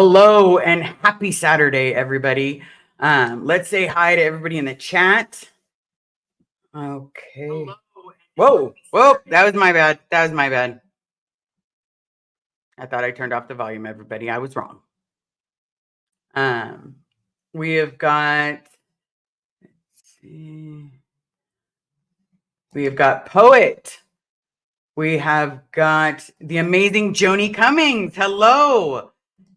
Hello and happy Saturday, everybody. Let's say hi to everybody in the chat. Okay. Whoa, that was my bad. I thought I turned off the volume, everybody. I was wrong. We have got, let's see. We have got Poet. We have got the amazing Joni Cummings. Hello.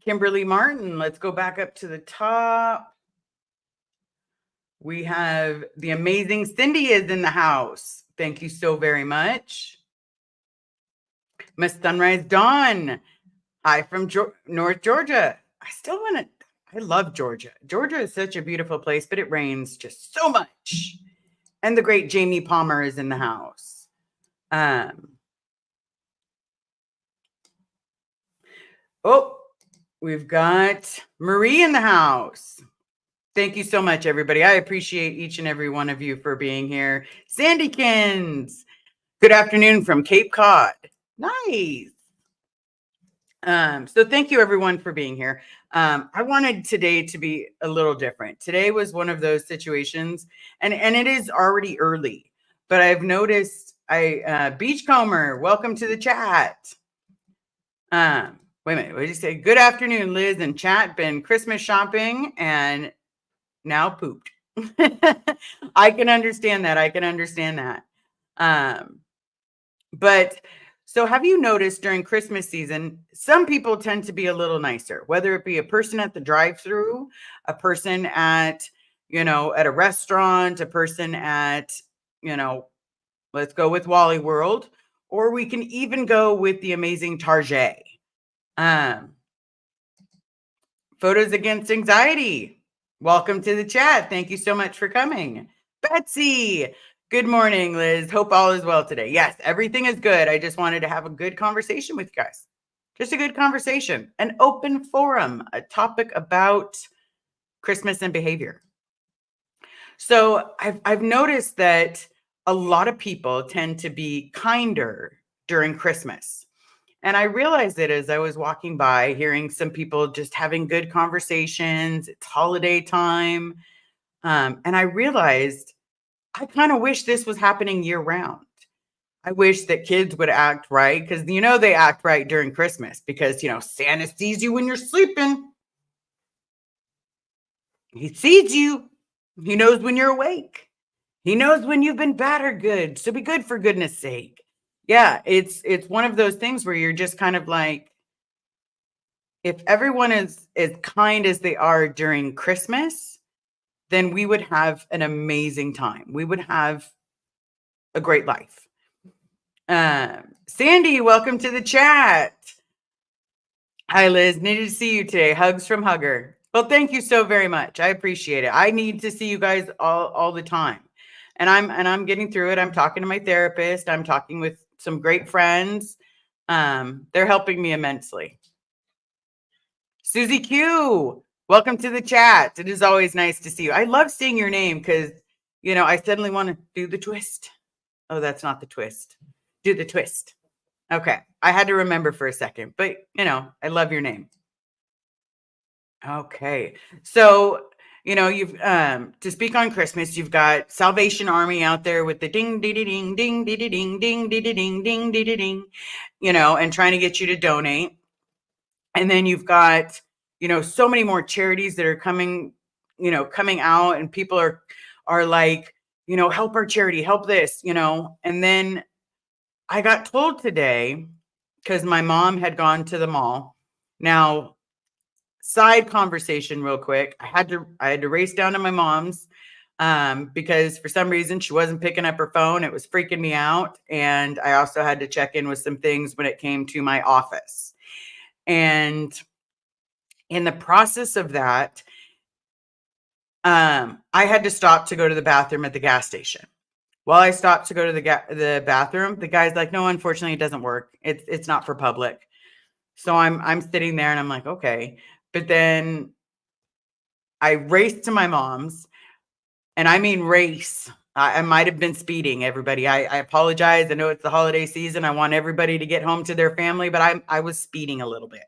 Kimberly Martin. Let's go back up to the top. We have the amazing Cindy is in the house. Thank you so very much. Miss Sunrise Dawn. Hi from North Georgia. I love Georgia. Georgia is such a beautiful place, but it rains just so much. And the great Jamie Palmer is in the house. We've got Marie in the house. Thank you so much, everybody. I appreciate each and every one of you for being here. Sandykins, good afternoon from Cape Cod. Nice. So thank you, everyone, for being here. I wanted today to be a little different. Today was one of those situations, and it is already early, but I've noticed Beachcomber, welcome to the chat. Wait a minute, what did you say? Good afternoon, Liz and chat. Been Christmas shopping and now pooped. I can understand that. But so have you noticed during Christmas season, some people tend to be a little nicer, whether it be a person at the drive-through, a person at a restaurant, a person at, let's go with Wally World, or we can even go with the amazing Target. Photos Against Anxiety. Welcome to the chat. Thank you so much for coming. Betsy, good morning, Liz. Hope all is well today. Yes, everything is good. I just wanted to have a good conversation with you guys. Just a good conversation, an open forum, a topic about Christmas and behavior. So I've noticed that a lot of people tend to be kinder during Christmas. And I realized it as I was walking by, hearing some people just having good conversations. It's holiday time. And I realized I kind of wish this was happening year round. I wish that kids would act right because, they act right during Christmas because, Santa sees you when you're sleeping. He sees you. He knows when you're awake. He knows when you've been bad or good. So be good for goodness sake. Yeah, it's one of those things where you're just kind of like, if everyone is as kind as they are during Christmas, then we would have an amazing time. We would have a great life. Sandy, welcome to the chat. Hi, Liz. Needed to see you today. Hugs from Hugger. Well, thank you so very much. I appreciate it. I need to see you guys all the time. And I'm getting through it. I'm talking to my therapist. I'm talking with some great friends. They're helping me immensely. Susie Q, welcome to the chat. It is always nice to see you. I love seeing your name because, I suddenly want to do the twist. Oh, that's not the twist. Do the twist. Okay. I had to remember for a second, but, I love your name. Okay. So, you've to speak on Christmas, you've got Salvation Army out there with the ding ding ding ding ding ding ding ding ding ding ding ding, and trying to get you to donate. And then you've got, so many more charities that are coming out, and people are like, help our charity, help this, and then I got told today because my mom had gone to the mall. Now, side conversation real quick. I had to race down to my mom's because for some reason she wasn't picking up her phone. It was freaking me out. And I also had to check in with some things when it came to my office. And in the process of that, I had to stop to go to the bathroom at the gas station. While I stopped to go to the bathroom, the guy's like, no, unfortunately, it doesn't work. It's not for public. So I'm sitting there and I'm like, okay. But then I raced to my mom's, and I mean race. I might have been speeding, everybody. I apologize. I know it's the holiday season. I want everybody to get home to their family, but I was speeding a little bit.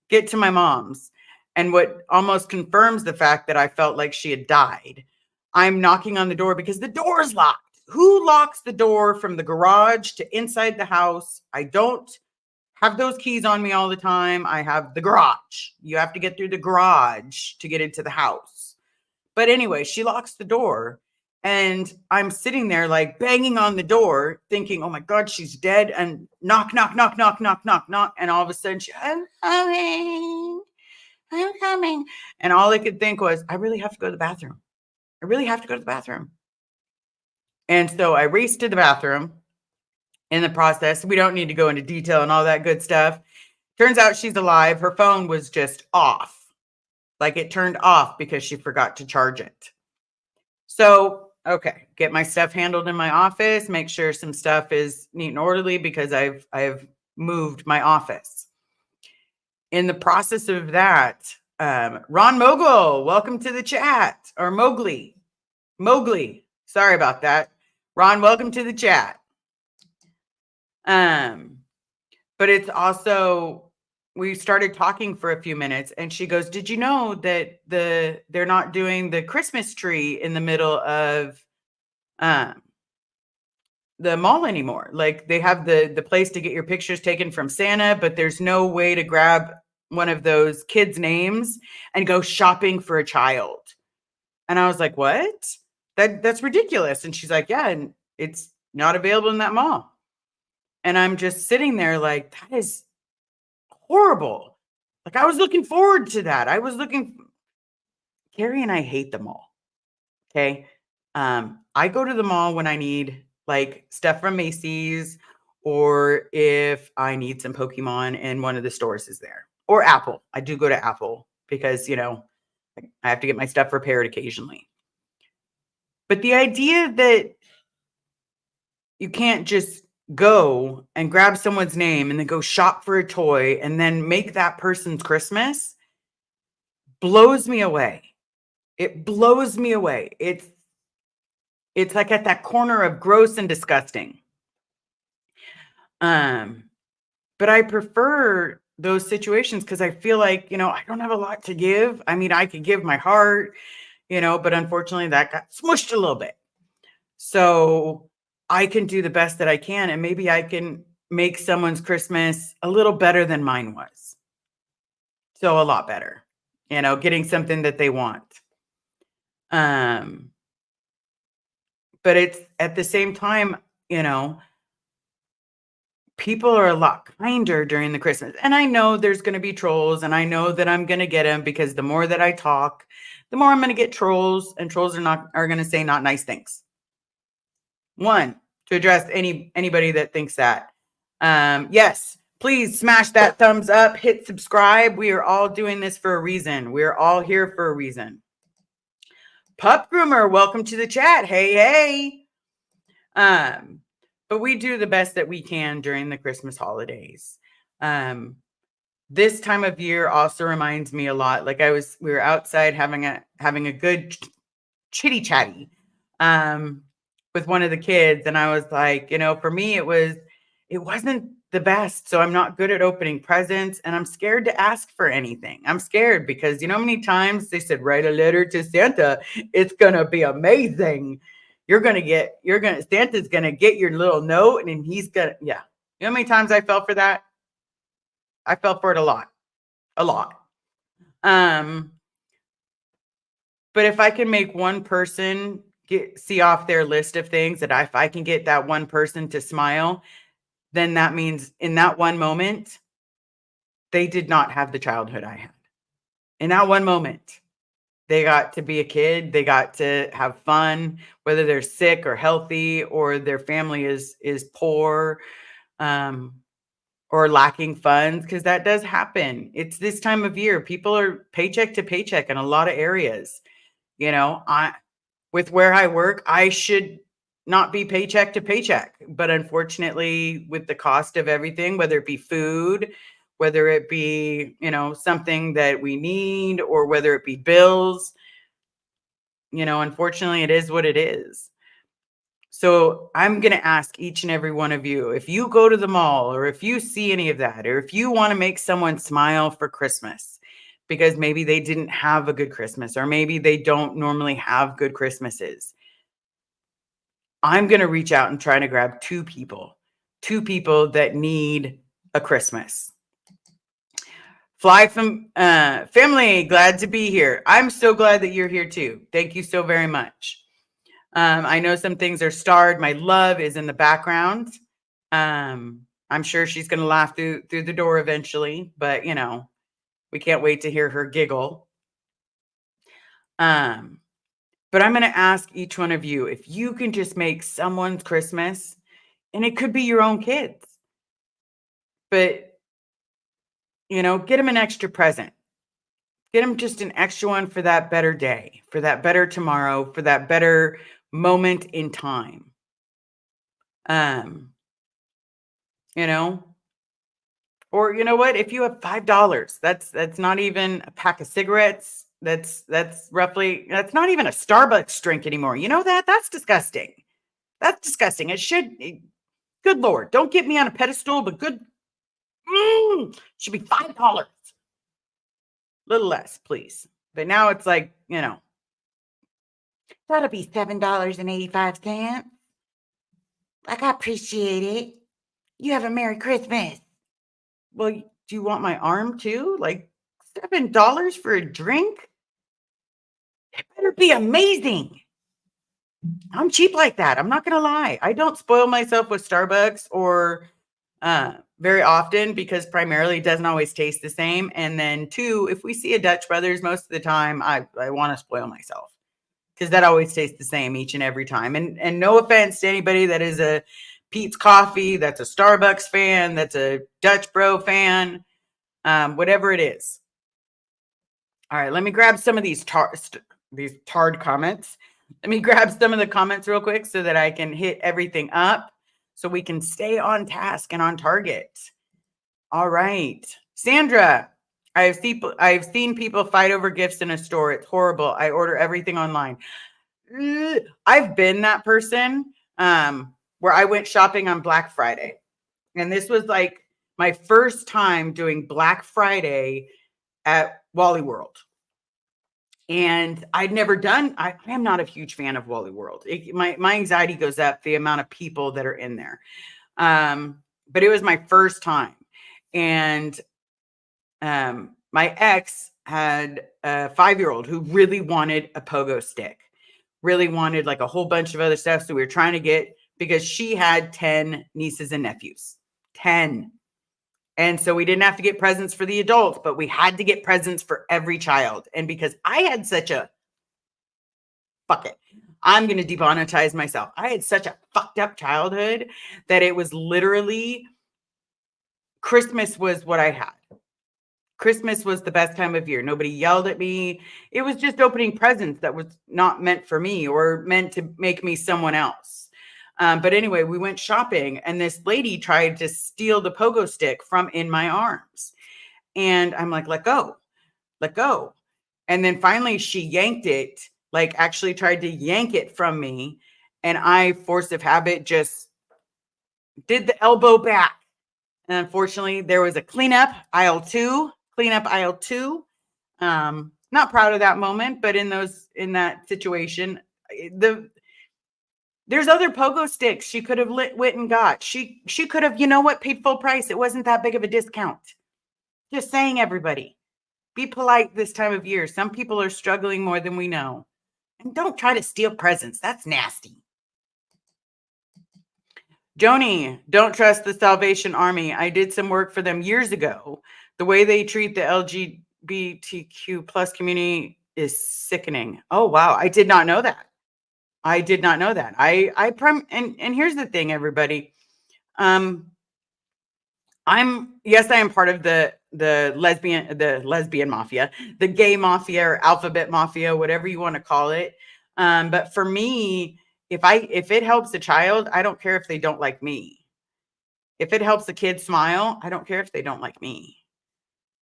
get to my mom's. And what almost confirms the fact that I felt like she had died, I'm knocking on the door because the door is locked. Who locks the door from the garage to inside the house? I don't have those keys on me all the time. I have the garage. You have to get through the garage to get into the house. But anyway, she locks the door and I'm sitting there like banging on the door thinking, oh my God, she's dead. And knock, knock, knock, knock, knock, knock, knock. And all of a sudden I'm coming. I'm coming. And all I could think was, I really have to go to the bathroom. I really have to go to the bathroom. And so I raced to the bathroom. In the process, we don't need to go into detail and all that good stuff. Turns out she's alive. Her phone was just off. Like it turned off because she forgot to charge it. So, okay, get my stuff handled in my office, make sure some stuff is neat and orderly because I've moved my office. In the process of that, Ron Mogul, welcome to the chat. Or Mowgli. Sorry about that. Ron, welcome to the chat. But it's also, we started talking for a few minutes and she goes, did you know that they're not doing the Christmas tree in the middle of the mall anymore? Like they have the place to get your pictures taken from Santa, but there's no way to grab one of those kids' names and go shopping for a child. And I was like, what? That's ridiculous. And she's like, yeah, and it's not available in that mall. And I'm just sitting there like, that is horrible. Like I was looking forward to that. Carrie and I hate the mall. Okay. I go to the mall when I need like stuff from Macy's or if I need some Pokemon and one of the stores is there, or Apple. I do go to Apple because, I have to get my stuff repaired occasionally. But the idea that you can't just go and grab someone's name and then go shop for a toy and then make that person's Christmas blows me away. It blows me away. It's like at that corner of gross and disgusting. But I prefer those situations because I feel like, I don't have a lot to give. I mean, I could give my heart, but unfortunately that got smushed a little bit. So I can do the best that I can, and maybe I can make someone's Christmas a little better than mine was. So a lot better, getting something that they want. But it's at the same time, people are a lot kinder during the Christmas. And I know there's going to be trolls, and I know that I'm going to get them because the more that I talk, the more I'm going to get trolls, and trolls are going to say not nice things. One, to address anybody that thinks that. Yes, please smash that thumbs up, hit subscribe. We are all doing this for a reason. We're all here for a reason. Pup Groomer, welcome to the chat. Hey. But we do the best that we can during the Christmas holidays. This time of year also reminds me a lot. Like we were outside having a good chitty chatty with one of the kids, and I was like, for me it wasn't the best. So I'm not good at opening presents, and I'm scared to ask for anything. I'm scared because how many times they said write a letter to Santa. It's gonna be amazing. Santa's gonna get your little note, and he's gonna, yeah. You know how many times I fell for that? I fell for it a lot. But if I can make one person see off their list of things that if I can get that one person to smile, then that means in that one moment, they did not have the childhood I had. In that one moment, they got to be a kid. They got to have fun, whether they're sick or healthy, or their family is poor, or lacking funds, because that does happen. It's this time of year. People are paycheck to paycheck in a lot of areas. With where I work, I should not be paycheck to paycheck. But unfortunately, with the cost of everything, whether it be food, whether it be, something that we need, or whether it be bills, unfortunately, it is what it is. So I'm going to ask each and every one of you, if you go to the mall or if you see any of that, or if you want to make someone smile for Christmas because maybe they didn't have a good Christmas or maybe they don't normally have good Christmases, I'm going to reach out and try to grab two people that need a Christmas. Fly from family, glad to be here. I'm so glad that you're here too. Thank you so very much. I know some things are starred. My love is in the background. I'm sure she's going to laugh through the door eventually, but you know, we can't wait to hear her giggle. But I'm going to ask each one of you if you can just make someone's Christmas, and it could be your own kids, but you know, get them an extra present. Get them just an extra one for that better day, for that better tomorrow, for that better moment in time. You know, or you know what? If you have $5, that's not even a pack of cigarettes. That's roughly, that's not even a Starbucks drink anymore. You know that? That's disgusting. That's disgusting. Good Lord, don't get me on a pedestal, but should be $5. Little less, please. But now it's like, you know, that'll be $7.85. Like, I appreciate it. You have a Merry Christmas. Well, do you want my arm too? Like $7 for a drink? It better be amazing. I'm cheap like that. I'm not going to lie. I don't spoil myself with Starbucks or very often because primarily it doesn't always taste the same. And then two, if we see a Dutch Brothers, most of the time I want to spoil myself because that always tastes the same each and every time. And no offense to anybody that is a Pete's Coffee, that's a Starbucks fan, that's a Dutch Bro fan, whatever it is. All right, let me grab some of these tarred comments. Let me grab some of the comments real quick so that I can hit everything up so we can stay on task and on target. All right. Sandra, I've seen people fight over gifts in a store. It's horrible. I order everything online. I've been that person where I went shopping on Black Friday. And this was like my first time doing Black Friday at Wally World. And I'd never done, I am not a huge fan of Wally World. My anxiety goes up the amount of people that are in there. But it was my first time. And my ex had a 5-year-old who really wanted a pogo stick, really wanted like a whole bunch of other stuff. So we were trying to get, because she had 10 nieces and nephews, 10. And so we didn't have to get presents for the adults, but we had to get presents for every child. And because I had such a, fuck it, I'm going to demonetize myself. I had such a fucked up childhood that it was literally, Christmas was what I had. Christmas was the best time of year. Nobody yelled at me. It was just opening presents that was not meant for me or meant to make me someone else. But anyway, we went shopping and this lady tried to steal the pogo stick from in my arms. And I'm like, let go, let go. And then finally she yanked it, like actually tried to yank it from me. And I, force of habit, just did the elbow back. And unfortunately there was a cleanup aisle two. Not proud of that moment, but in that situation, there's other pogo sticks she could have went and got. She could have, you know what, paid full price. It wasn't that big of a discount. Just saying, everybody, be polite this time of year. Some people are struggling more than we know. And don't try to steal presents. That's nasty. Joni, don't trust the Salvation Army. I did some work for them years ago. The way they treat the LGBTQ plus community is sickening. Oh, wow. I did not know that. And here's the thing, everybody. I am part of the lesbian mafia, the gay mafia or alphabet mafia, whatever you want to call it. But for me, if it helps a child, I don't care if they don't like me. If it helps a kid smile, I don't care if they don't like me.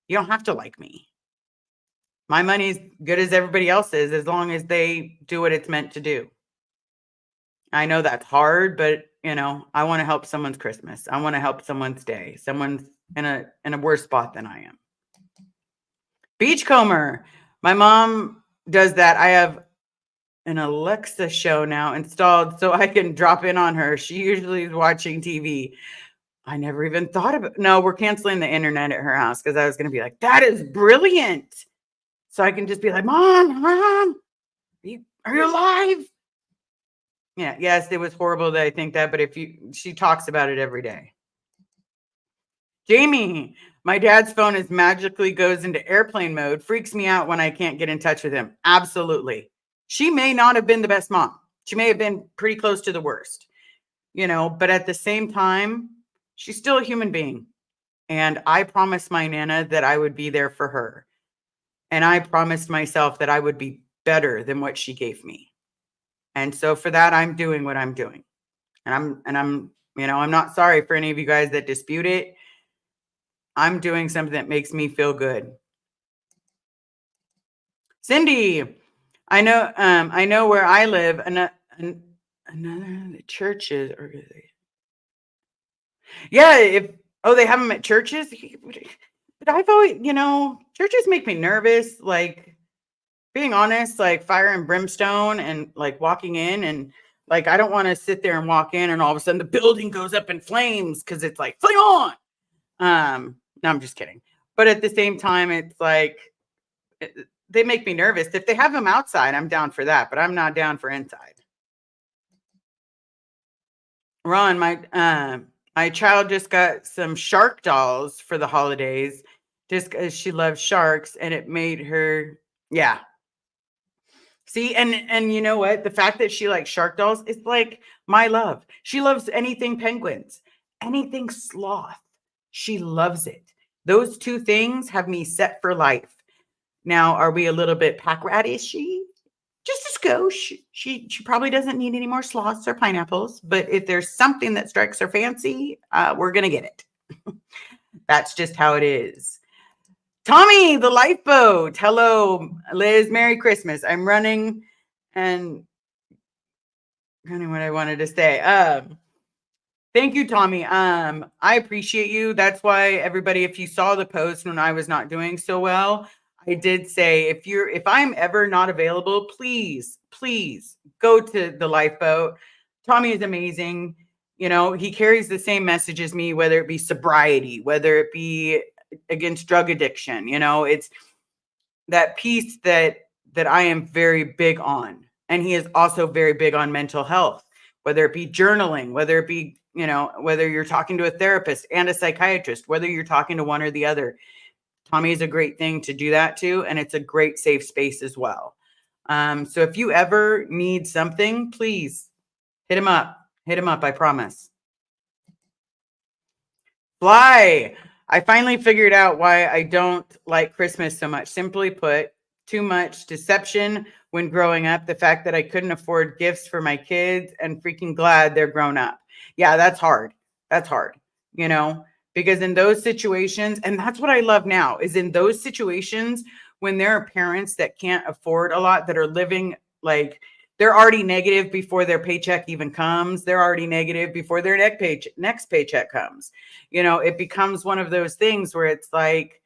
You don't have to like me. My money's good as everybody else's as long as they do what it's meant to do. I know that's hard, but I want to help someone's Christmas. I want to help someone's day. Someone's in a worse spot than I am. Beachcomber. My mom does that. I have an Alexa show now installed so I can drop in on her. She usually is watching TV. I never even thought of it. No, we're canceling the internet at her house because I was going to be like, that is brilliant. So I can just be like, Mom, are you alive? Yeah, yes, it was horrible that I think that, but she talks about it every day. Jamie, my dad's phone is magically goes into airplane mode, freaks me out when I can't get in touch with him. Absolutely. She may not have been the best mom. She may have been pretty close to the worst, but at the same time, she's still a human being. And I promised my Nana that I would be there for her. And I promised myself that I would be better than what she gave me. And so for that, I'm doing what I'm doing. And I'm not sorry for any of you guys that dispute it. I'm doing something that makes me feel good. Cindy, I know where I live, another churches or yeah, they have them at churches. But I've always, churches make me nervous. Like, being honest, like fire and brimstone and like walking in and like, I don't want to sit there and walk in and all of a sudden the building goes up in flames because it's like, flame on. No, I'm just kidding. But at the same time, it's like, they make me nervous. If they have them outside, I'm down for that, but I'm not down for inside. Ron, my child just got some shark dolls for the holidays just because she loves sharks and it made her, yeah. See, and you know what? The fact that she likes shark dolls is like my love. She loves anything penguins, anything sloth. She loves it. Those two things have me set for life. Now, are we a little bit pack ratishy? Just a skosh. She probably doesn't need any more sloths or pineapples, but if there's something that strikes her fancy, we're gonna get it. That's just how it is. Tommy, the lifeboat. Hello, Liz. Merry Christmas. I'm running and what I wanted to say. Thank you, Tommy. I appreciate you. That's why everybody, if you saw the post when I was not doing so well, I did say if I'm ever not available, please go to the lifeboat. Tommy is amazing. He carries the same message as me, whether it be sobriety, whether it be against drug addiction. It's that piece that I am very big on. And he is also very big on mental health, whether it be journaling, whether it be, whether you're talking to a therapist and a psychiatrist, whether you're talking to one or the other. Tommy is a great thing to do that too. And it's a great safe space as well. So if you ever need something, please hit him up. Hit him up, I promise. Fly. I finally figured out why I don't like Christmas so much. Simply put, too much deception when growing up. The fact that I couldn't afford gifts for my kids and freaking glad they're grown up. Yeah, that's hard. That's hard, because in those situations, and that's what I love now, is in those situations when there are parents that can't afford a lot, that are living like they're already negative before their paycheck even comes. They're already negative before their next paycheck comes. It becomes one of those things where it's like,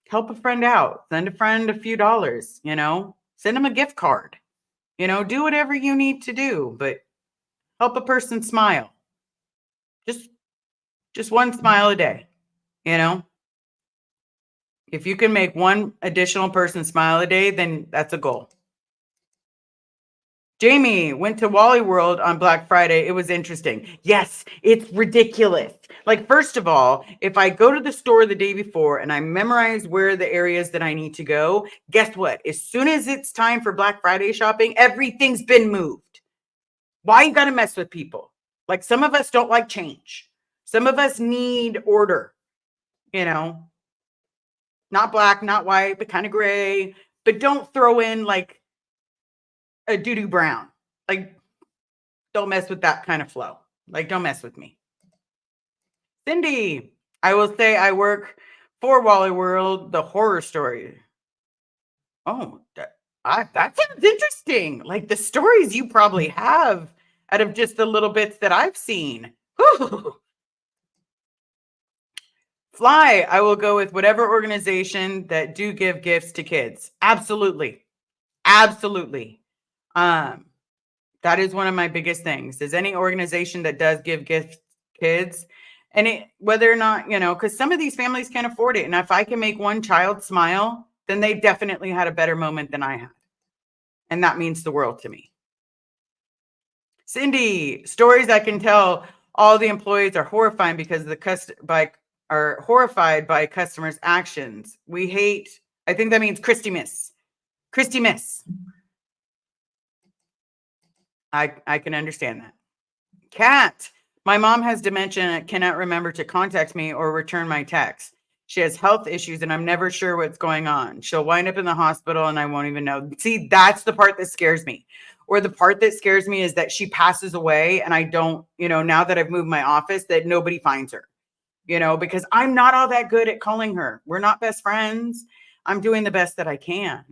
help a friend out, send a friend a few dollars, send them a gift card, do whatever you need to do, but help a person smile. Just one smile a day, If you can make one additional person smile a day, then that's a goal. Jamie went to Wally World on Black Friday. It was interesting. Yes, it's ridiculous. Like, first of all, if I go to the store the day before and I memorize where the areas that I need to go, guess what? As soon as it's time for Black Friday shopping, everything's been moved. Why you got to mess with people? Like, some of us don't like change. Some of us need order, not black, not white, but kind of gray. But don't throw in like a doo-doo brown. Like, don't mess with that kind of flow. Like, don't mess with me. Cindy, I will say I work for Wally World, the horror story. Oh, that sounds interesting. Like, the stories you probably have out of just the little bits that I've seen. Whew. Fly, I will go with whatever organization that do give gifts to kids. Absolutely. Absolutely. Um, that is one of my biggest things. Is any organization that does give gifts to kids, and whether or not, because some of these families can't afford it. And if I can make one child smile, then they definitely had a better moment than I had. And that means the world to me. Cindy, stories I can tell. All the employees are horrifying because are horrified by customers' actions. We hate. I think that means Christy Miss. Christy Miss. I can understand that. Cat. My mom has dementia and cannot remember to contact me or return my text. She has health issues and I'm never sure what's going on. She'll wind up in the hospital and I won't even know. See, that's the part that scares me. Or the part that scares me is that she passes away and I don't, now that I've moved my office, that nobody finds her, because I'm not all that good at calling her. We're not best friends. I'm doing the best that I can.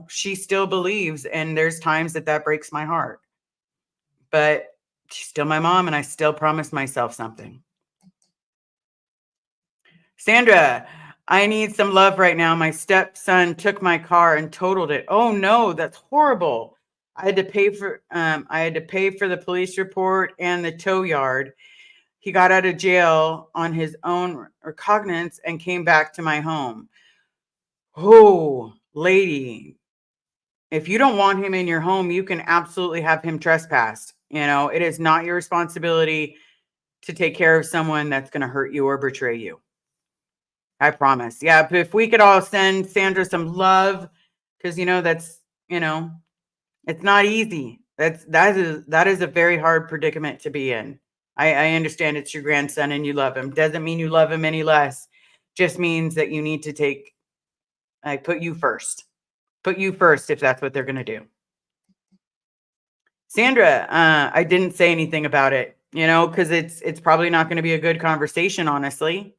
She still believes, and there's times that breaks my heart. But she's still my mom, and I still promise myself something. Sandra, I need some love right now. My stepson took my car and totaled it. Oh no, that's horrible. I had to pay for the police report and the tow yard. He got out of jail on his own recognizance and came back to my home. Oh, lady, if you don't want him in your home, you can absolutely have him trespassed. It is not your responsibility to take care of someone that's going to hurt you or betray you. I promise. Yeah, but if we could all send Sandra some love, because that's it's not easy. That is a very hard predicament to be in. I understand it's your grandson and you love him. Doesn't mean you love him any less. Just means that you need to put you first. Put you first if that's what they're going to do. Sandra, I didn't say anything about it, because it's probably not going to be a good conversation, honestly.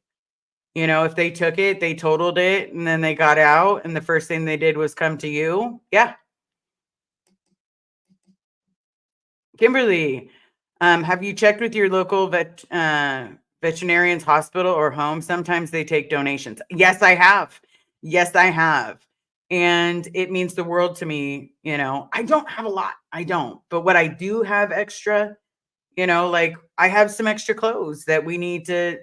If they took it, they totaled it, and then they got out, and the first thing they did was come to you. Yeah. Kimberly, have you checked with your local veterinarian's hospital or home? Sometimes they take donations. Yes, I have. Yes, I have. And it means the world to me. I don't have a lot. I don't. But what I do have extra, like I have some extra clothes that we need to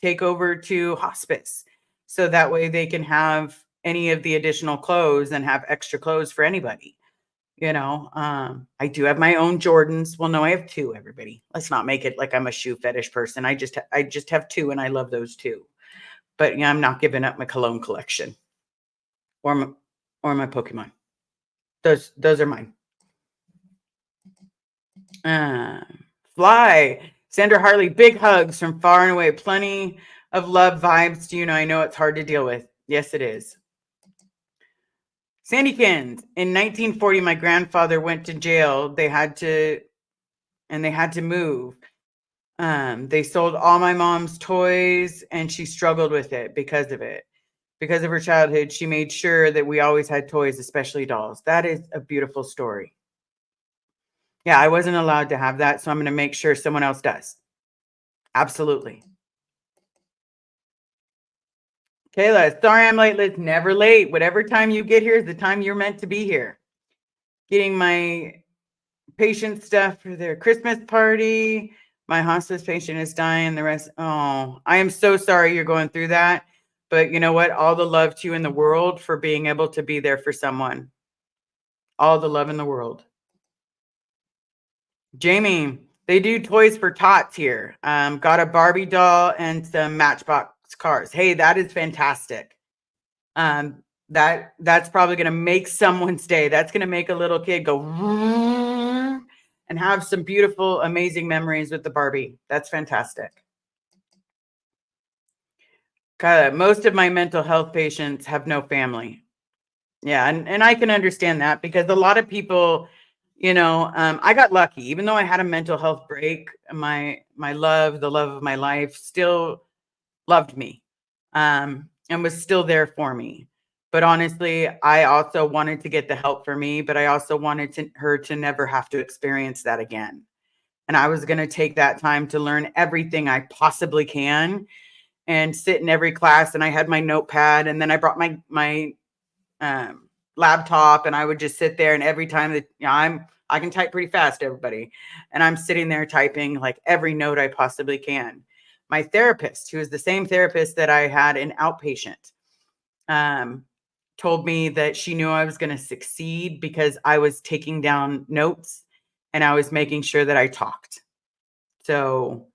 take over to hospice. So that way they can have any of the additional clothes and have extra clothes for anybody. I do have my own Jordans. Well, no, I have two, everybody. Let's not make it like I'm a shoe fetish person. I just have two and I love those two. But I'm not giving up my cologne collection or my Pokemon. Those are mine. Fly. Sandra Hartley, big hugs from far and away. Plenty of love vibes to you. I know it's hard to deal with. Yes, it is. Sandykins, in 1940, my grandfather went to jail. They had to move. They sold all my mom's toys and she struggled with it because of it. Because of her childhood, she made sure that we always had toys, especially dolls. That is a beautiful story. Yeah, I wasn't allowed to have that, so I'm going to make sure someone else does. Absolutely. Kayla, sorry I'm late. Let's never late. Whatever time you get here is the time you're meant to be here. Getting my patient stuff for their Christmas party. My hospice patient is dying. The rest, I am so sorry you're going through that. But you know what? All the love to you in the world for being able to be there for someone. All the love in the world. Jamie, they do toys for tots here. Got a Barbie doll and some Matchbox cars. Hey, that is fantastic. That's probably going to make someone's day. That's going to make a little kid go and have some beautiful, amazing memories with the Barbie. That's fantastic. Most of my mental health patients have no family. Yeah, and I can understand that because a lot of people, I got lucky. Even though I had a mental health break, the love of my life, still loved me, and was still there for me. But honestly, I also wanted to get the help for me, but I also wanted her to never have to experience that again. And I was going to take that time to learn everything I possibly can and sit in every class. And I had my notepad, and then I brought my um, laptop, and I would just sit there. And every time that I can type pretty fast, everybody, and I'm sitting there typing like every note I possibly can. My therapist, who is the same therapist that I had in outpatient, um, told me that she knew I was going to succeed because I was taking down notes and I was making sure that I talked. So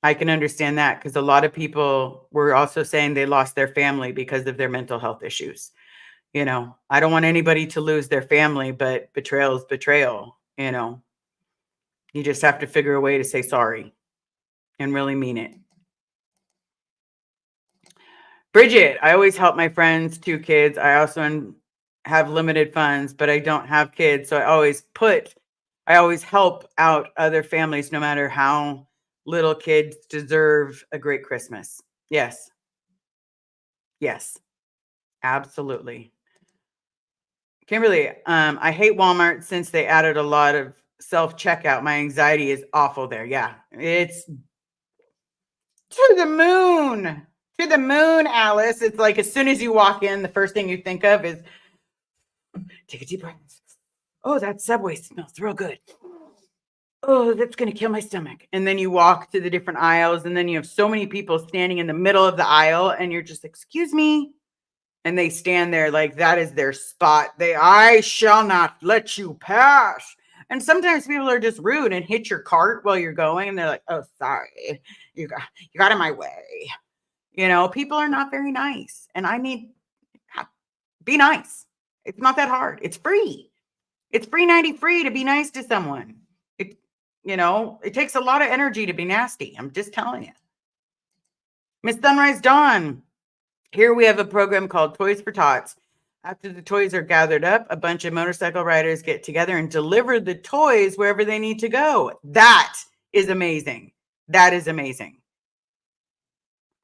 I can understand that, because a lot of people were also saying they lost their family because of their mental health issues. I don't want anybody to lose their family, but betrayal is betrayal. You just have to figure a way to say sorry and really mean it. Bridget, I always help my friends, 2 kids. I also have limited funds, but I don't have kids. So I always help out other families, no matter how little kids deserve a great Christmas. Yes. Yes. Absolutely. Kimberly, I hate Walmart since they added a lot of self-checkout. My anxiety is awful there. Yeah. It's to the moon. To the moon, Alice. It's like as soon as you walk in, the first thing you think of is take a deep breath. Oh, that Subway smells real good. Oh, that's going to kill my stomach. And then you walk to the different aisles, and then you have so many people standing in the middle of the aisle, and you're just, excuse me. And they stand there like that is their spot. I shall not let you pass. And sometimes people are just rude and hit your cart while you're going, and they're like, oh, sorry. You got in my way. People are not very nice. And be nice. It's not that hard. It's free. It's free 90 free to be nice to someone. It takes a lot of energy to be nasty. I'm just telling you. Miss Sunrise Dawn, here we have a program called Toys for Tots. After the toys are gathered up, a bunch of motorcycle riders get together and deliver the toys wherever they need to go. That is amazing. That is amazing.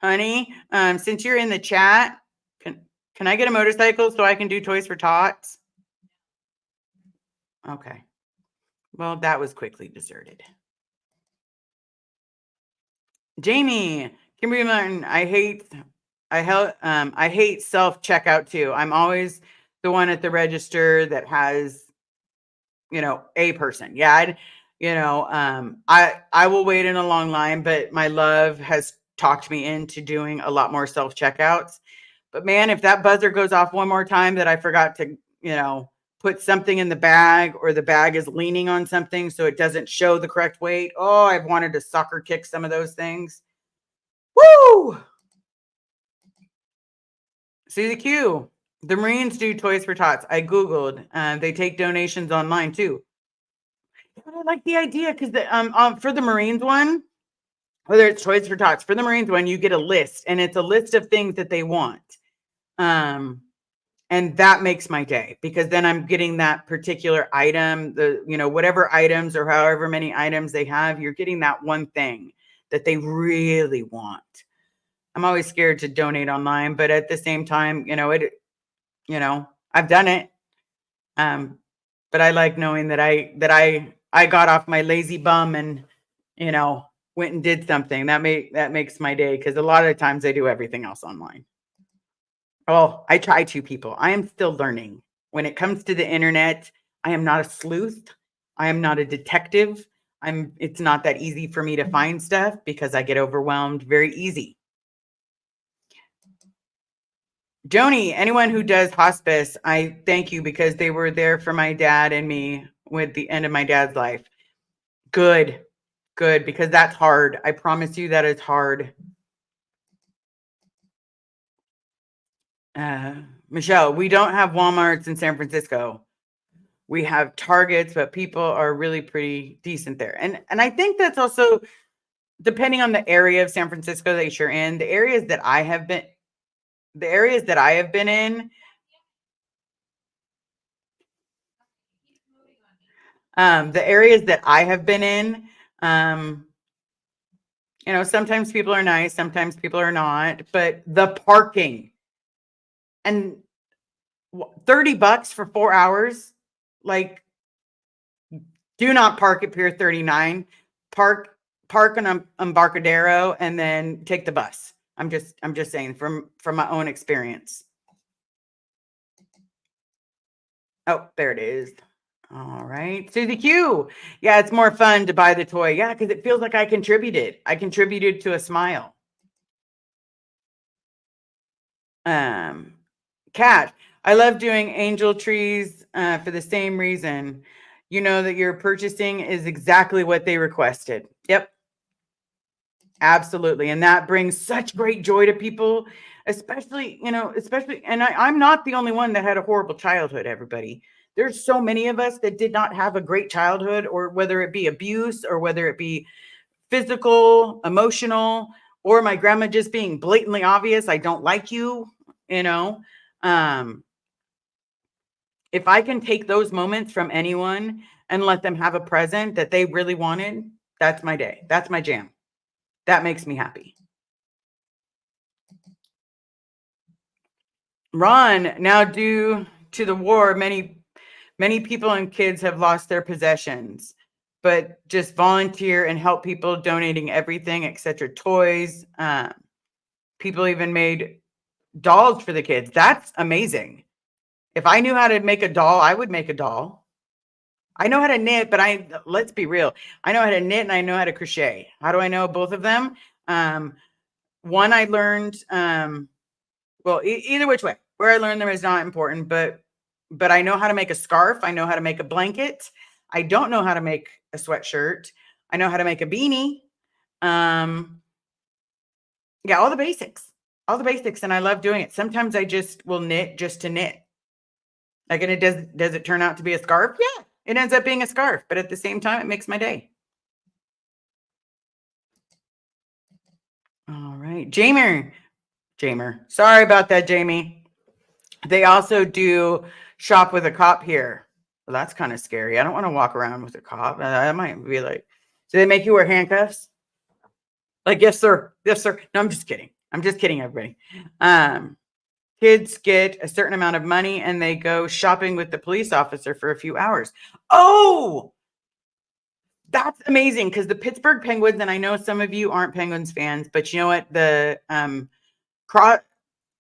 Honey, since you're in the chat, can I get a motorcycle so I can do Toys for Tots? Okay. Well, that was quickly deserted. Jamie, Kimberly Martin, I hate self checkout too. I'm always the one at the register that has, a person. Yeah, I will wait in a long line, but my love has talked me into doing a lot more self checkouts. But man, if that buzzer goes off one more time that I forgot to, put something in the bag, or the bag is leaning on something so it doesn't show the correct weight. Oh, I've wanted to soccer kick some of those things. Woo! Susie Q. The Marines do Toys for Tots. I Googled. They take donations online too. But I like the idea, because for the Marines one, whether it's Toys for Tots, for the Marines one, you get a list, and it's a list of things that they want. And that makes my day, because then I'm getting that particular item, whatever items or however many items they have, you're getting that one thing that they really want. I'm always scared to donate online, but at the same time, I've done it. But I like knowing that I got off my lazy bum and, went and did something. That makes my day, because a lot of times I do everything else online. Oh, I try to, people. I am still learning. When it comes to the internet, I am not a sleuth. I am not a detective. It's not that easy for me to find stuff, because I get overwhelmed very easy. Joni, anyone who does hospice, I thank you, because they were there for my dad and me with the end of my dad's life. Good, because that's hard. I promise you that is hard. Michelle, we don't have Walmarts in San Francisco. We have Targets, but people are really pretty decent there. And I think that's also depending on the area of San Francisco that you're in. The areas that I have been in, the areas that I have been in, sometimes people are nice, sometimes people are not, but the parking, and $30 for 4 hours. Like, do not park at Pier 39. Park on Embarcadero and then take the bus. I'm just saying from my own experience. Oh, there it is. All right. Susie Q. Yeah, it's more fun to buy the toy. Yeah, because it feels like I contributed. I contributed to a smile. Cat. I love doing angel trees for the same reason. You know that you're purchasing is exactly what they requested. Yep. Absolutely. And that brings such great joy to people, especially, and I'm not the only one that had a horrible childhood, everybody. There's so many of us that did not have a great childhood, or whether it be abuse or whether it be physical, emotional, or my grandma just being blatantly obvious, I don't like you, you know. If I can take those moments from anyone and let them have a present that they really wanted, that's my day. That's my jam. That makes me happy. Ron, now due to the war, many people and kids have lost their possessions, but just volunteer and help people donating everything, etc. Toys. People even made dolls for the kids. That's amazing. If I knew how to make a doll, I would make a doll. I know how to knit, but let's be real. I know how to knit and I know how to crochet. How do I know both of them? One I learned, well, either which way, where I learned them is not important, but I know how to make a scarf. I know how to make a blanket. I don't know how to make a sweatshirt. I know how to make a beanie. Yeah, all the basics, and I love doing it. Sometimes I just will knit just to knit. Like, and does it turn out to be a scarf? Yeah, it ends up being a scarf, but at the same time, it makes my day. All right, Jamer. Sorry about that, Jamie. They also do shop with a cop here. Well, that's kind of scary. I don't want to walk around with a cop. I might be like, do they make you wear handcuffs? Like, yes, sir. Yes, sir. No, I'm just kidding. I'm just kidding, everybody. Kids get a certain amount of money and they go shopping with the police officer for a few hours. Oh, that's amazing, because the Pittsburgh Penguins, and I know some of you aren't Penguins fans, but you know what? The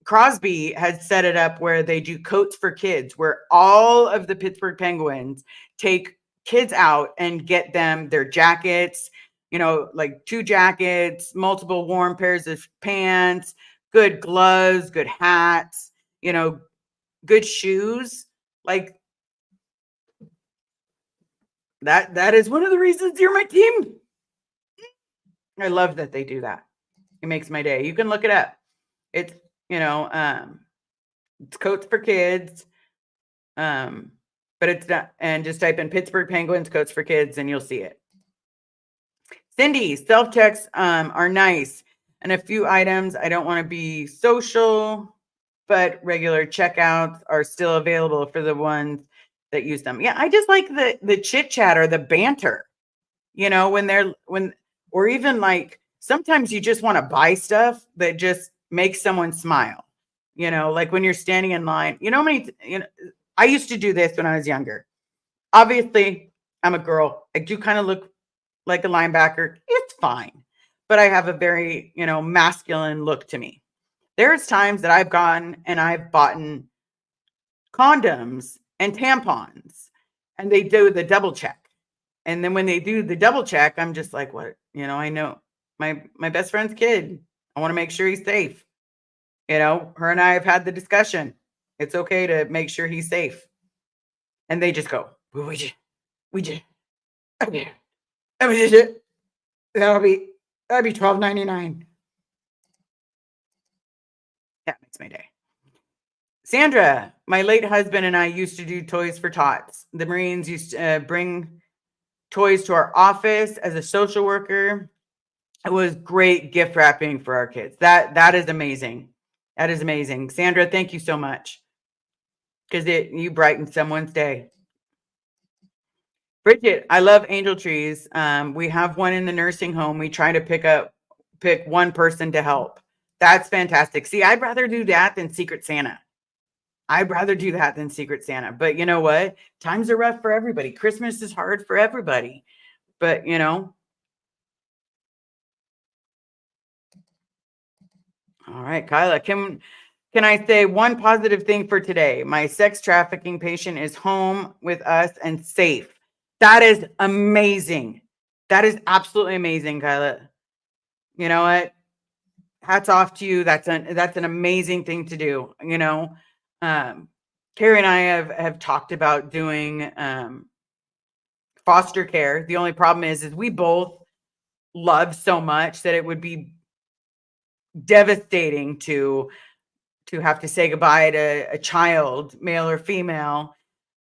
Crosby has set it up where they do coats for kids, where all of the Pittsburgh Penguins take kids out and get them their jackets, like 2 jackets, multiple warm pairs of pants, good gloves, good hats, good shoes. Like, that is one of the reasons you're my team. I love that they do that. It makes my day. You can look it up. It's, it's coats for kids. But it's not, and just type in Pittsburgh Penguins coats for kids and you'll see it. Cindy, self-checks are nice. And a few items, I don't want to be social, but regular checkouts are still available for the ones that use them. Yeah, I just like the chit chat or the banter, or even like sometimes you just want to buy stuff that just makes someone smile, like when you're standing in line, I used to do this when I was younger. Obviously, I'm a girl. I do kind of look like a linebacker. It's fine. But I have a very, masculine look to me. There's times that I've gone and I've bought condoms and tampons, and they do the double check. And then when they do the double check, I'm just like, what? I know my best friend's kid. I want to make sure he's safe. Her and I have had the discussion. It's okay to make sure he's safe. And they just go, we just, okay. That'll be $12.99. That makes my day. Sandra, my late husband and I used to do Toys for Tots. The Marines used to bring toys to our office as a social worker. It was great gift wrapping for our kids. That is amazing. That is amazing. Sandra, thank you so much, because you brightened someone's day. Bridget, I love angel trees. We have one in the nursing home. We try to pick one person to help. That's fantastic. See, I'd rather do that than Secret Santa. I'd rather do that than Secret Santa. But you know what? Times are rough for everybody. Christmas is hard for everybody. But, all right, Kyla, can I say one positive thing for today? My sex trafficking patient is home with us and safe. That is amazing. That is absolutely amazing, Kyla. You know what? Hats off to you. That's an amazing thing to do. Um, Carrie and I have talked about doing foster care. The only problem is we both love so much that it would be devastating to have to say goodbye to a child, male or female,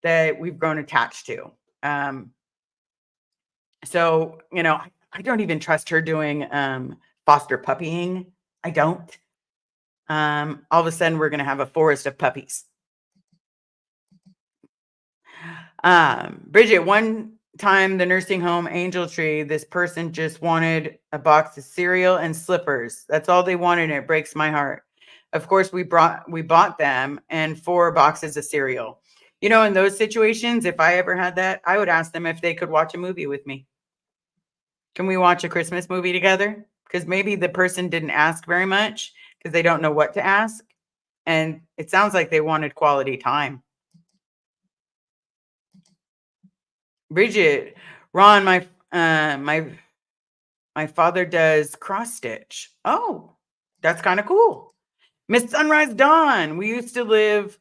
that we've grown attached to. Um, so, I don't even trust her doing foster puppying. I don't. All of a sudden, we're going to have a forest of puppies. Bridget, one time the nursing home Angel Tree, this person just wanted a box of cereal and slippers. That's all they wanted, and it breaks my heart. Of course, we bought them and 4 boxes of cereal. In those situations, if I ever had that, I would ask them if they could watch a movie with me. Can we watch a Christmas movie together? Because maybe the person didn't ask very much because they don't know what to ask. And it sounds like they wanted quality time. Bridget, Ron, my father does cross stitch. Oh, that's kind of cool. Miss Sunrise Dawn, we used to live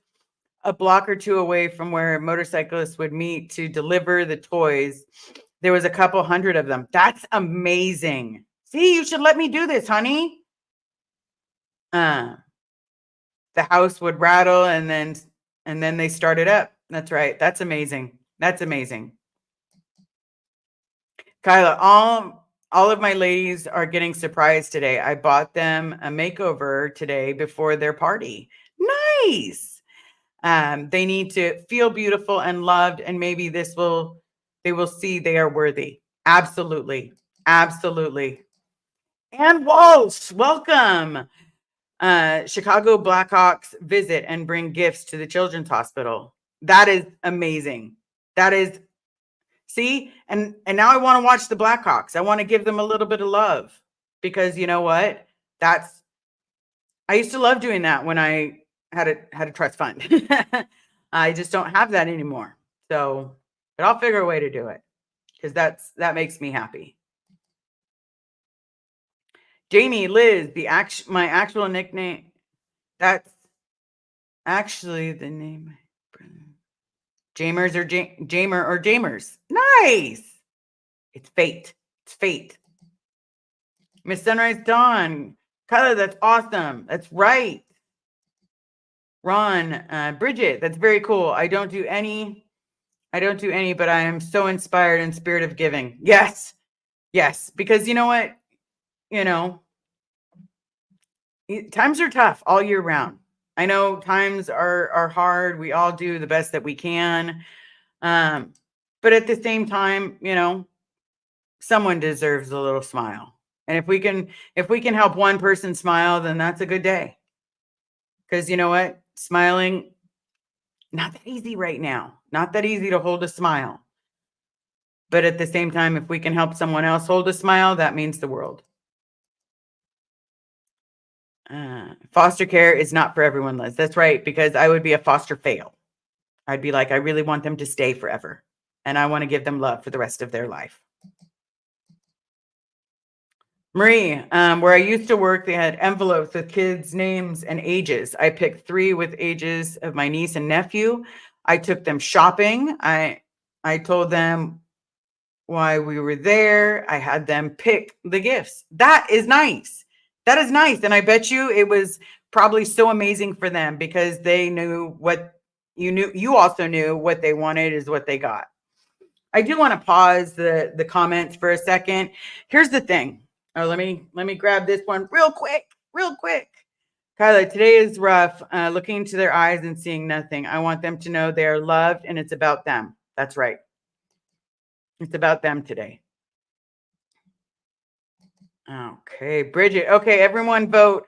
a block or 2 away from where motorcyclists would meet to deliver the toys. There was a couple hundred of them. That's amazing. See, you should let me do this, honey. The house would rattle and then they started up. That's right. That's amazing. That's amazing. Kyla, all of my ladies are getting surprised today. I bought them a makeover today before their party. Nice. They need to feel beautiful and loved, and maybe they will see they are worthy. Absolutely. Absolutely. And Walsh, welcome. Chicago Blackhawks visit and bring gifts to the Children's Hospital. That is amazing. That is, see, and now I want to watch the Blackhawks. I want to give them a little bit of love because you know what? I used to love doing that when I had a trust fund. I just don't have that anymore. So, but I'll figure a way to do it because that makes me happy. Jamie, Liz, my actual nickname. That's actually the name. Jamers or Jamer or Jamers. Nice. It's fate. It's fate. Miss Sunrise Dawn. Kyla, that's awesome. That's right. Ron, Bridget, that's very cool. I don't do any, but I am so inspired in spirit of giving. Yes. Yes. Because you know what? You know, times are tough all year round. I know times are hard. We all do the best that we can. But at the same time, someone deserves a little smile. And if we can help one person smile, then that's a good day. Because you know what? Smiling, not that easy right now. Not that easy to hold a smile. But at the same time, if we can help someone else hold a smile, that means the world. Foster care is not for everyone, Liz. That's right, because I would be a foster fail. I'd be like, I really want them to stay forever. And I want to give them love for the rest of their life. Marie, where I used to work, they had envelopes with kids' names and ages. I picked 3 with ages of my niece and nephew. I took them shopping. I told them why we were there. I had them pick the gifts. That is nice. That is nice. And I bet you it was probably so amazing for them because they knew what you knew. You also knew what they wanted is what they got. I do want to pause the comments for a second. Here's the thing. Oh, let me grab this one real quick. Kyla, today is rough. Looking into their eyes and seeing nothing. I want them to know they are loved and it's about them. That's right. It's about them today. Okay, Bridget. Okay, everyone vote.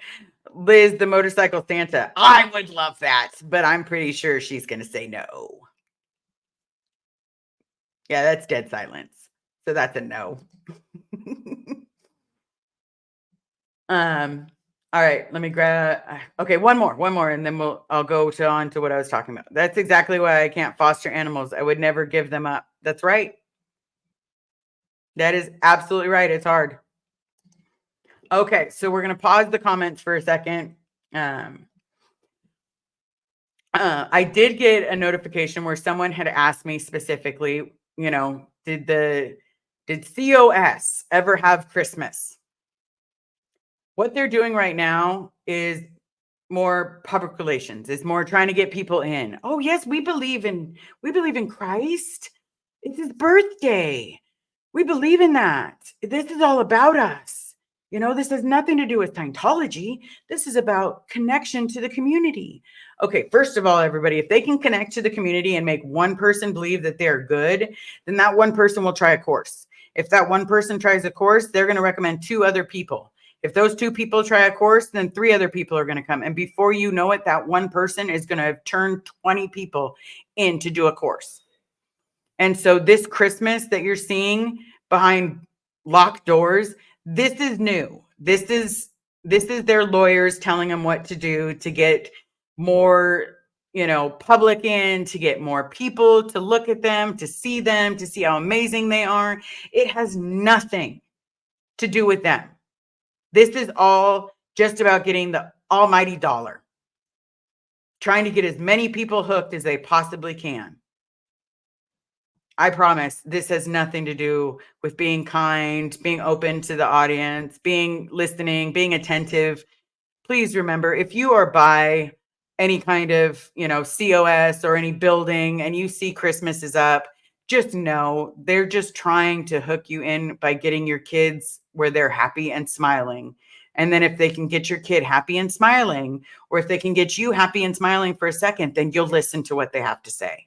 Liz, the motorcycle Santa. I would love that, but I'm pretty sure she's going to say no. Yeah, that's dead silence. So that's a no. All right, let me grab. Okay, one more, and then I'll go on to what I was talking about. That's exactly why I can't foster animals. I would never give them up. That's right. That is absolutely right. It's hard. Okay, so we're gonna pause the comments for a second. I did get a notification where someone had asked me specifically, did COS ever have Christmas? What they're doing right now is more public relations, is more trying to get people in. Oh, yes, we believe in Christ. It's his birthday. We believe in that. This is all about us. This has nothing to do with Scientology. This is about connection to the community. Okay, first of all, everybody, if they can connect to the community and make one person believe that they're good, then that one person will try a course. If that one person tries a course, they're going to recommend 2 other people. If those 2 people try a course, then 3 other people are going to come. And before you know it, that one person is going to turn 20 people in to do a course. And so this Christmas that you're seeing behind locked doors, this is new. This is their lawyers telling them what to do to get more, public in, to get more people to look at them, to see how amazing they are. It has nothing to do with them. This is all just about getting the almighty dollar, trying to get as many people hooked as they possibly can. I promise this has nothing to do with being kind, being open to the audience, being listening, being attentive. Please remember, if you are by any kind of, COS or any building and you see Christmas is up, just know they're just trying to hook you in by getting your kids where they're happy and smiling. And then if they can get your kid happy and smiling, or if they can get you happy and smiling for a second, then you'll listen to what they have to say.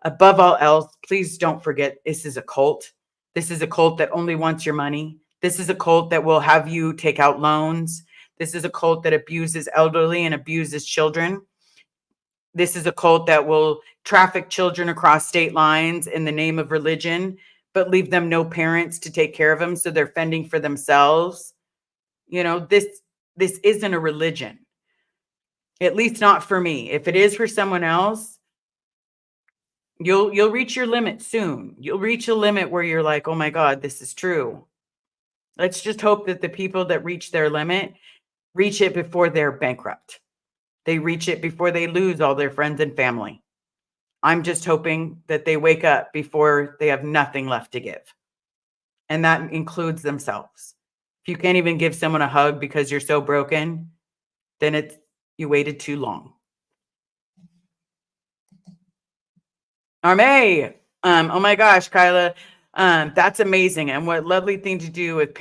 Above all else, please don't forget, this is a cult. This is a cult that only wants your money. This is a cult that will have you take out loans. This is a cult that abuses elderly and abuses children. This is a cult that will traffic children across state lines in the name of religion, but leave them no parents to take care of them, so they're fending for themselves. This isn't a religion. At least not for me. If it is for someone else, you'll reach your limit soon. You'll reach a limit where you're like, oh my God, this is true. Let's just hope that the people that reach their limit reach it before they're bankrupt. They reach it before they lose all their friends and family. I'm just hoping that they wake up before they have nothing left to give. And that includes themselves. If you can't even give someone a hug because you're so broken, then you waited too long. Arme, oh my gosh, Kyla, that's amazing, and what lovely thing to do with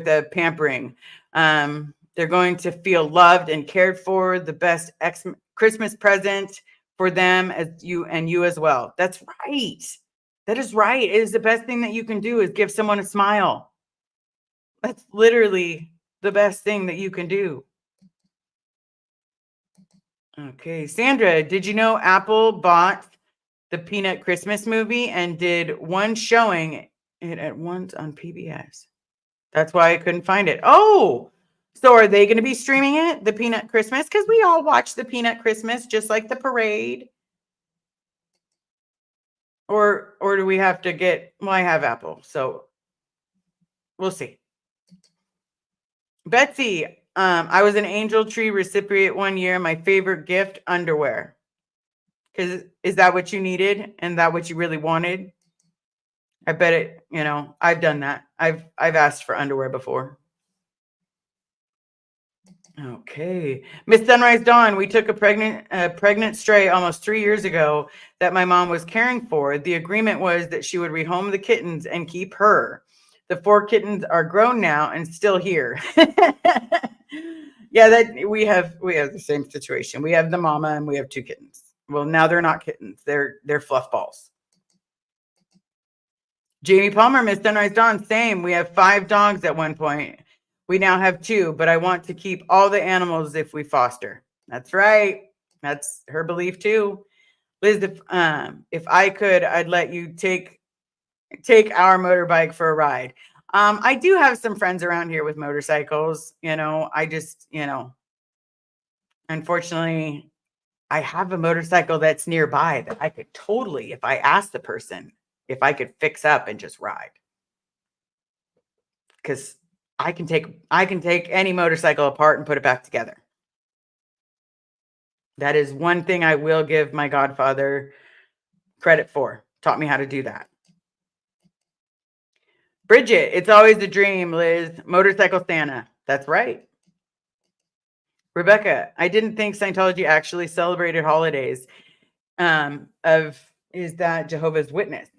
a pampering. They're going to feel loved and cared for. The best Christmas present for them as you as well. That's right. That is right. It is the best thing that you can do is give someone a smile. That's literally the best thing that you can do. Okay, Sandra, did you know Apple bought the Peanut Christmas movie and did one showing it at once on PBS? That's why I couldn't find it. Oh, so are they going to be streaming it, the Peanut Christmas? Because we all watch the Peanut Christmas, just like the parade. Or do we have to get? Well, I have Apple, so we'll see. Betsy, I was an Angel Tree recipient one year. My favorite gift, underwear. Is that what you needed? And that what you really wanted? I bet it, I've done that. I've asked for underwear before. Okay. Miss Sunrise Dawn, we took a pregnant stray almost 3 years ago that my mom was caring for. The agreement was that she would rehome the kittens and keep her. The 4 kittens are grown now and still here. Yeah, that we have the same situation. We have the mama and we have 2 kittens. Well, now they're not kittens. They're fluff balls. Jamie Palmer, Miss Sunrise Dawn, same. We have 5 dogs at one point. We now have 2, but I want to keep all the animals if we foster. That's right. That's her belief too. Liz, if I could, I'd let you take our motorbike for a ride. I do have some friends around here with motorcycles. I just, unfortunately, I have a motorcycle that's nearby that I could totally, if I asked the person, if I could fix up and just ride. Because I can take any motorcycle apart and put it back together. That is one thing I will give my godfather credit for. Taught me how to do that. Bridget, it's always a dream, Liz. Motorcycle Santa. That's right. Rebecca, I didn't think Scientology actually celebrated holidays. Is that Jehovah's Witness?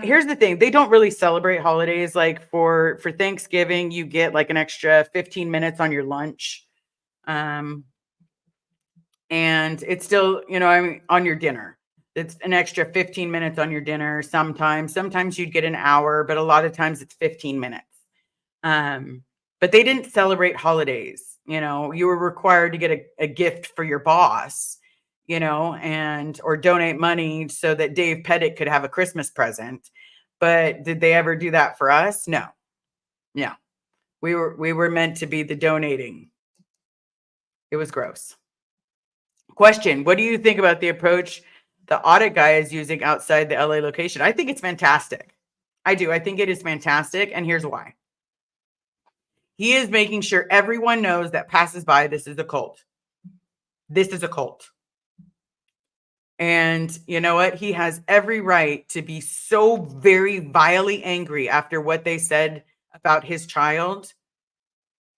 Here's the thing. They don't really celebrate holidays. Like for Thanksgiving, you get like an extra 15 minutes on your lunch. And it's still, on your dinner. It's an extra 15 minutes on your dinner. Sometimes you'd get an hour, but a lot of times it's 15 minutes. But they didn't celebrate holidays. You were required to get a gift for your boss, or donate money so that Dave Pettit could have a Christmas present. But did they ever do that for us? No. No. We were meant to be the donating. It was gross. Question: what do you think about the approach the audit guy is using outside the LA location? I think it's fantastic. I do. I think it is fantastic. And here's why. He is making sure everyone knows that passes by this is a cult. This is a cult. And you know what? He has every right to be so very vilely angry after what they said about his child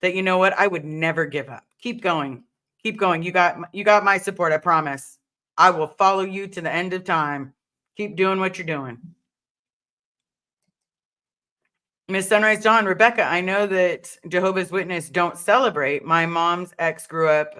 that, you know what? I would never give up. Keep going. Keep going. You got my support. I promise. I will follow you to the end of time. Keep doing what you're doing. Miss Sunrise Dawn, Rebecca, I know that Jehovah's Witness don't celebrate. My mom's ex grew up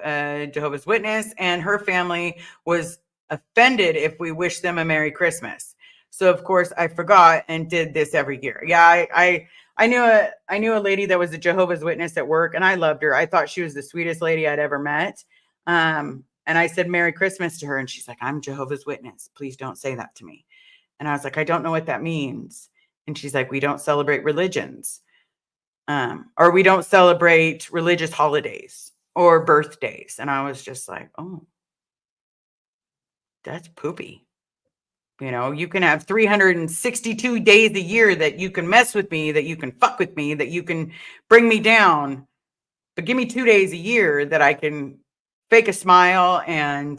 Jehovah's Witness, and her family was offended if we wish them a Merry Christmas. So of course I forgot and did this every year. Yeah, I knew a lady that was a Jehovah's Witness at work, and I loved her. I thought she was the sweetest lady I'd ever met. And I said Merry Christmas to her, and she's like, I'm Jehovah's Witness. Please don't say that to me. And I was like, I don't know what that means. And she's like, we don't celebrate religions, or we don't celebrate religious holidays or birthdays. And I was just like, oh, that's poopy. You can have 362 days a year that you can mess with me, that you can fuck with me, that you can bring me down. But give me 2 days a year that I can fake a smile and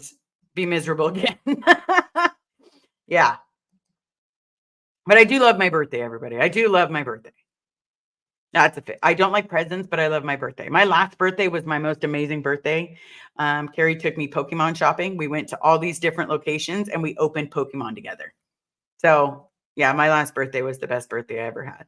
be miserable again. Yeah. But I do love my birthday, everybody. I do love my birthday. That's a fit. I don't like presents, but I love my birthday. My last birthday was my most amazing birthday. Carrie took me Pokemon shopping. We went to all these different locations and we opened Pokemon together. So yeah, my last birthday was the best birthday I ever had.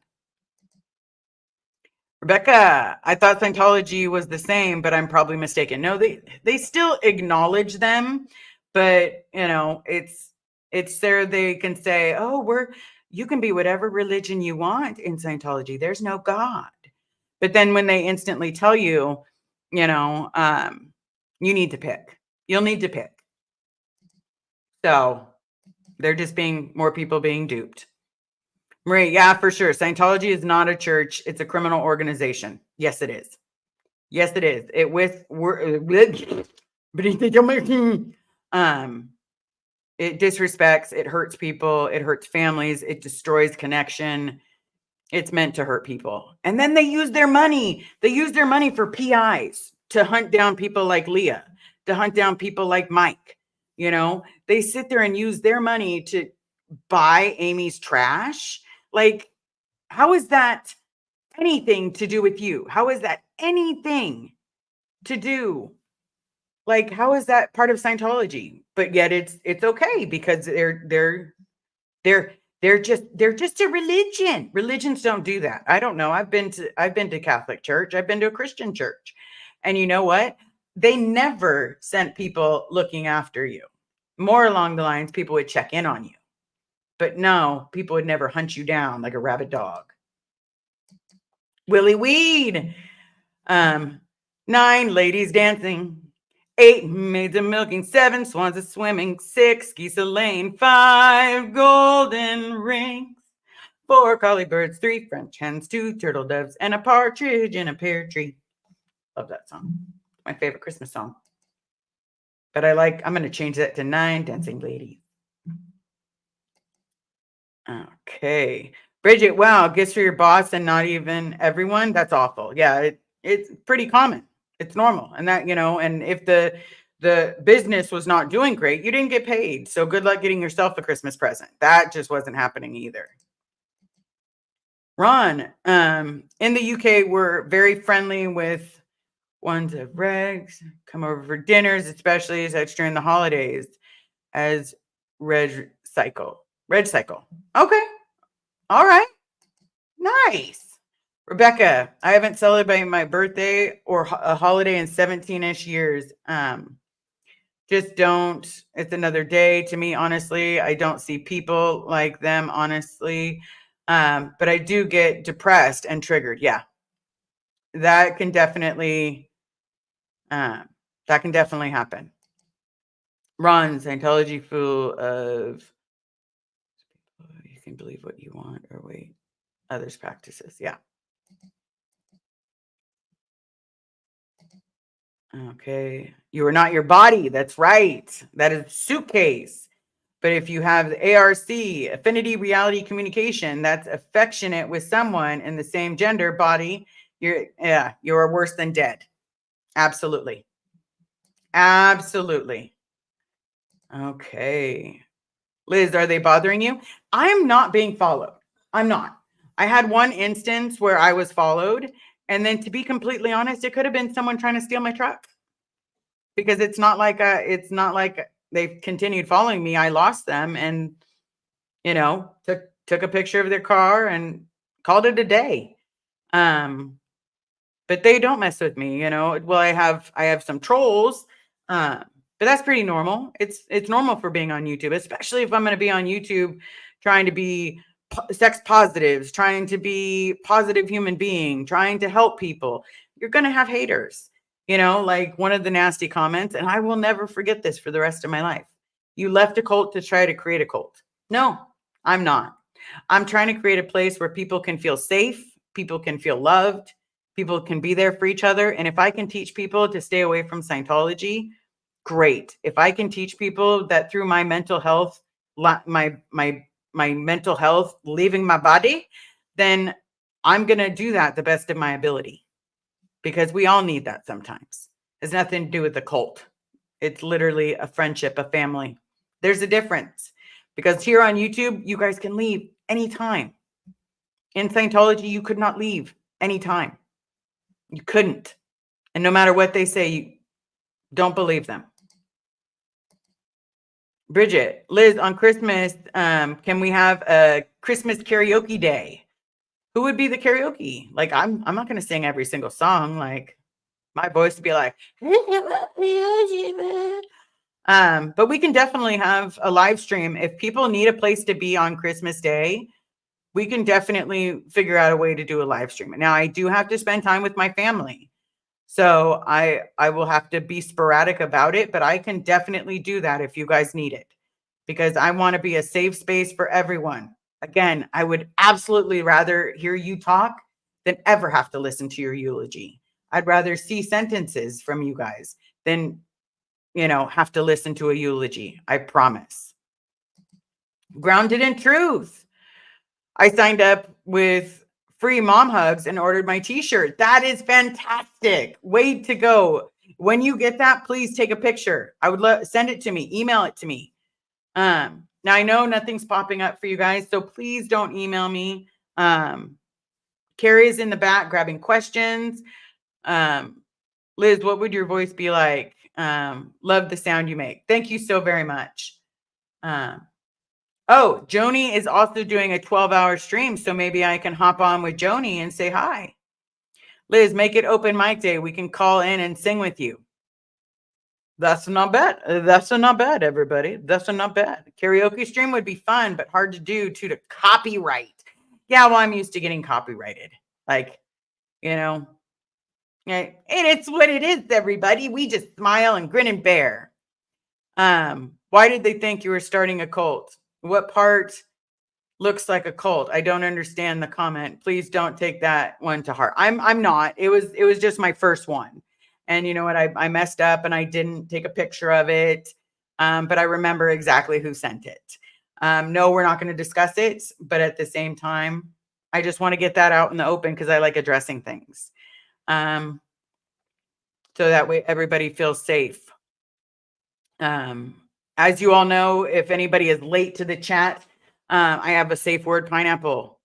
Rebecca, I thought Scientology was the same, but I'm probably mistaken. No, they still acknowledge them, but it's there. They can say, oh, you can be whatever religion you want in Scientology. There's no God. But then when they instantly tell you, you need to pick. You'll need to pick. So they're just more people being duped. Marie, yeah, for sure. Scientology is not a church. It's a criminal organization. Yes, it is. Yes, it is. It disrespects, it hurts people, it hurts families, it destroys connection. It's meant to hurt people. And then they use their money. They use their money for PIs to hunt down people like Leah, to hunt down people like Mike. They sit there and use their money to buy Amy's trash. Like, how is that anything to do with you? How is that anything to do? Like, how is that part of Scientology? But yet it's okay because they're just a religion. Religions don't do that. I don't know. I've been to Catholic church. I've been to a Christian church. And you know what? They never sent people looking after you. More along the lines, people would check in on you. But no, people would never hunt you down like a rabid dog. Willie Weed. 9 ladies dancing, 8 maids a milking, 7 swans a swimming, 6 geese a laying, 5 golden rings, 4 collie birds, 3 French hens, 2 turtle doves, and a partridge in a pear tree. Love that song. My favorite Christmas song. But I'm going to change that to 9 dancing ladies. Okay. Bridget, wow, gifts for your boss and not even everyone. That's awful. Yeah, it's pretty common. It's normal. And that, and if the business was not doing great, you didn't get paid. So good luck getting yourself a Christmas present. That just wasn't happening either. Ron, in the UK, we're very friendly with ones of regs, come over for dinners, especially as it's during the holidays, as Reg Cycle. Okay. All right. Nice. Rebecca, I haven't celebrated my birthday or a holiday in 17-ish years. Just don't. It's another day to me, honestly. I don't see people like them, honestly. But I do get depressed and triggered. Yeah. That can definitely happen. Ron, Scientology full of you can believe what you want or wait others practices. Yeah. Okay. You are not your body. That's right. That is suitcase. But if you have the ARC, affinity reality communication, that's affectionate with someone in the same gender body, you're worse than dead. Absolutely. Absolutely. Okay. Liz, are they bothering you? I'm not being followed. I'm not. I had one instance where I was followed. And then to be completely honest, it could have been someone trying to steal my truck. Because it's not like they've continued following me. I lost them and, took a picture of their car and called it a day. But they don't mess with me, Well, I have some trolls, but that's pretty normal. It's normal for being on YouTube, especially if I'm going to be on YouTube trying to be sex positives, trying to be positive human being, trying to help people. You're going to have haters, like one of the nasty comments, and I will never forget this for the rest of my life. You left a cult to try to create a cult. No, I'm not. I'm trying to create a place where people can feel safe, people can feel loved, people can be there for each other. And if I can teach people to stay away from Scientology, great. If I can teach people that through my mental health, my mental health leaving my body, then I'm going to do that the best of my ability, because we all need that sometimes. It has nothing to do with the cult. It's literally a friendship, a family. There's a difference, because here on YouTube, you guys can leave anytime. In Scientology, you could not leave anytime. You couldn't. And no matter what they say, you don't believe them. Bridget, Liz, on Christmas, can we have a Christmas karaoke day? Who would be the karaoke? Like, I'm not going to sing every single song. Like, my voice would be like, but we can definitely have a live stream. If people need a place to be on Christmas Day, we can definitely figure out a way to do a live stream. Now, I do have to spend time with my family. So I will have to be sporadic about it, but I can definitely do that if you guys need it, because I want to be a safe space for everyone. Again, I would absolutely rather hear you talk than ever have to listen to your eulogy. I'd rather see sentences from you guys than, have to listen to a eulogy. I promise. Grounded in truth. I signed up with free mom hugs and ordered my t-shirt. That is fantastic. Way to go. When you get that, please take a picture. I would send it to me, email it to me. Now I know nothing's popping up for you guys, so please don't email me. Carrie's in the back grabbing questions. Liz, what would your voice be like? Love the sound you make. Thank you so very much. Oh, Joni is also doing a 12-hour stream, so maybe I can hop on with Joni and say hi. Liz, make it open mic day. We can call in and sing with you. That's not bad. That's not bad, everybody. That's not bad. Karaoke stream would be fun, but hard to do to copyright. Yeah, well, I'm used to getting copyrighted. Like, And it's what it is, everybody. We just smile and grin and bear. Why did they think you were starting a cult? What part looks like a cult? I don't understand the comment. Please don't take that one to heart. I'm not. It was just my first one. And you know what? I messed up and I didn't take a picture of it. But I remember exactly who sent it. No, we're not going to discuss it, but at the same time, I just want to get that out in the open because I like addressing things. So that way everybody feels safe. As you all know, if anybody is late to the chat, I have a safe word pineapple.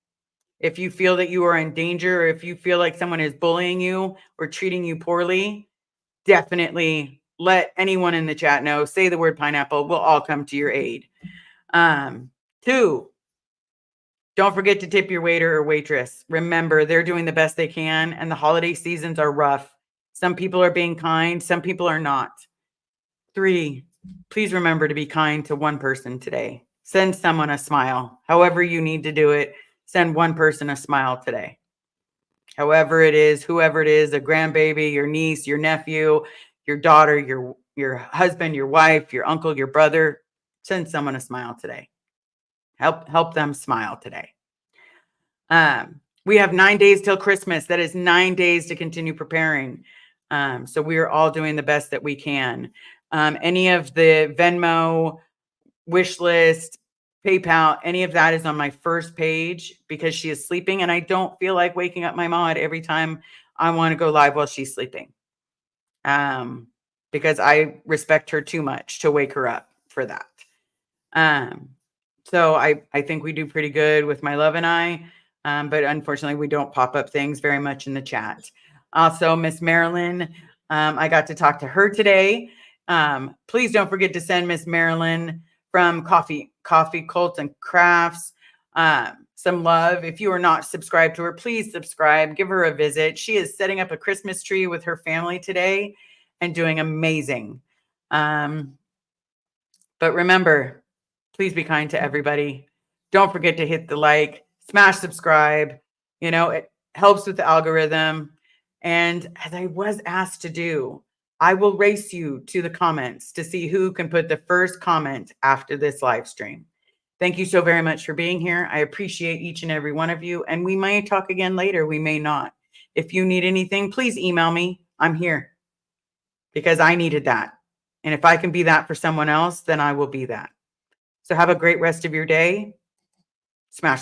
If you feel that you are in danger, or if you feel like someone is bullying you or treating you poorly, definitely let anyone in the chat know. Say the word pineapple. We'll all come to your aid. 2, don't forget to tip your waiter or waitress. Remember, they're doing the best they can, and the holiday seasons are rough. Some people are being kind, some people are not. 3, please remember to be kind to one person today. Send someone a smile. However you need to do it, send one person a smile today. However it is, whoever it is, a grandbaby, your niece, your nephew, your daughter, your husband, your wife, your uncle, your brother, send someone a smile today. Help them smile today. We have 9 days till Christmas. That is 9 days to continue preparing. So we are all doing the best that we can. Any of the Venmo, wish list, PayPal, any of that is on my first page because she is sleeping and I don't feel like waking up my mod every time I want to go live while she's sleeping. Because I respect her too much to wake her up for that. So I think we do pretty good with my love and I, but unfortunately we don't pop up things very much in the chat. Also, Miss Marilyn, I got to talk to her today. Please don't forget to send Miss Marilyn from Coffee Cult and Crafts some love. If you are not subscribed to her, please subscribe, give her a visit. She is setting up a Christmas tree with her family today and doing amazing. But remember, please be kind to everybody. Don't forget to hit the like, smash subscribe. You know, it helps with the algorithm. And as I was asked to do, I will race you to the comments to see who can put the first comment after this live stream. Thank you so very much for being here. I appreciate each and every one of you. And we may talk again later. We may not. If you need anything, please email me. I'm here because I needed that. And if I can be that for someone else, then I will be that. So have a great rest of your day. Smash